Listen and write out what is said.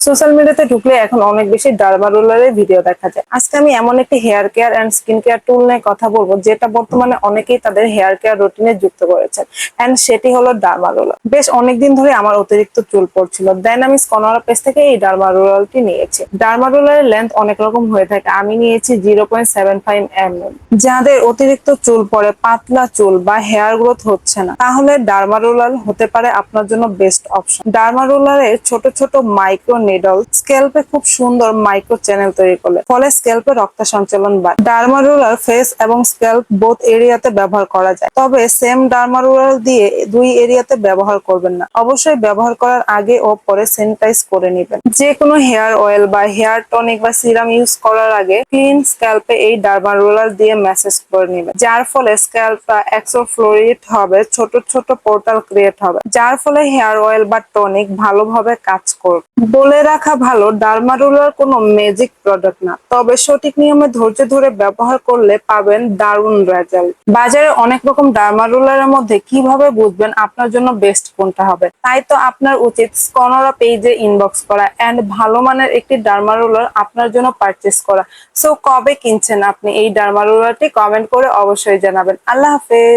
Social মিডিয়াতে ঢুকলে এখন অনেক বেশি ডার্মা রোলারের ভিডিও দেখা যায়। আজকে আমি এমন একটি hair care and skin care tool নিয়ে কথা বলবো যেটা বর্তমানে অনেকেই তাদের হেয়ার কেয়ার রুটিনে যুক্ত করেছেন, এন্ড সেটি হলো ডার্মা রোলার। বেশ অনেকদিন ধরে আমার অতিরিক্ত চুল পড়ছিল, দেন আমি স্কনারা পেজ থেকে এই ডার্মা রোলারটি নিয়েছি। ডার্মা রোলারের লেন্থ অনেক রকম হয়ে থাকে, আমি নিয়েছি 0.75 mm। যাদের অতিরিক্ত চুল পড়ে, পাতলা চুল বা হেয়ার গ্রোথ হচ্ছে না, তাহলে ডার্মা রোলার হতে পারে আপনার জন্য বেস্ট অপশন। ডার্মা রোলারের ছোট ছোট মাইক্রো নিডল স্ক্যাল্পে খুব সুন্দর মাইক্রো চ্যানেল তৈরি করে, ফলে স্ক্যাল্পে রক্ত সঞ্চালন বাড়ে। ডার্মা রোলার ফেস এবং স্ক্যাল্প বোথ এরিয়াতে ব্যবহার করা যায়, তবে সেম ডার্মা রোলার দিয়ে দুই এরিয়াতে ব্যবহার করবেন না। অবশ্যই ব্যবহার করার আগে ও পরে স্যানিটাইজ করে নেবেন। যে কোনো হেয়ার অয়েল বা হেয়ার টনিক বা সিরাম ইউজ করার আগে ক্লিন স্ক্যাল্পে এই ডার্মা রোলার দিয়ে ম্যাসেজ করে নেবেন, যার ফলে স্ক্যাল্পটা এক্সফ্লোরিয়েট হবে, ছোট ছোট পোর্টাল ক্রিয়েট হবে, যার ফলে হেয়ার অয়েল বা টনিক ভালোভাবে কাজ করবে। বলে রাখা ভালো, ডার্মা রোলার কোনো ম্যাজিক প্রোডাক্ট না, তবে সঠিক নিয়মে ধৈর্য ধরে ব্যবহার করলে পাবেন দারুণ রেজাল্ট। বাজারে অনেক রকম ডার্মা রোলারের মধ্যে কিভাবে বুঝবেন আপনার জন্য বেস্ট কোনটা হবে? তাই তো আপনার উচিত স্কনারা পেজে ইনবক্স করা এন্ড ভালো মানের একটি ডার্মা রোলার আপনার জন্য পারচেস করা। সো কবে কিনছেন আপনি এই ডার্মা রোলারটি? কমেন্ট করে অবশ্যই জানাবেন। আল্লাহ হাফেজ।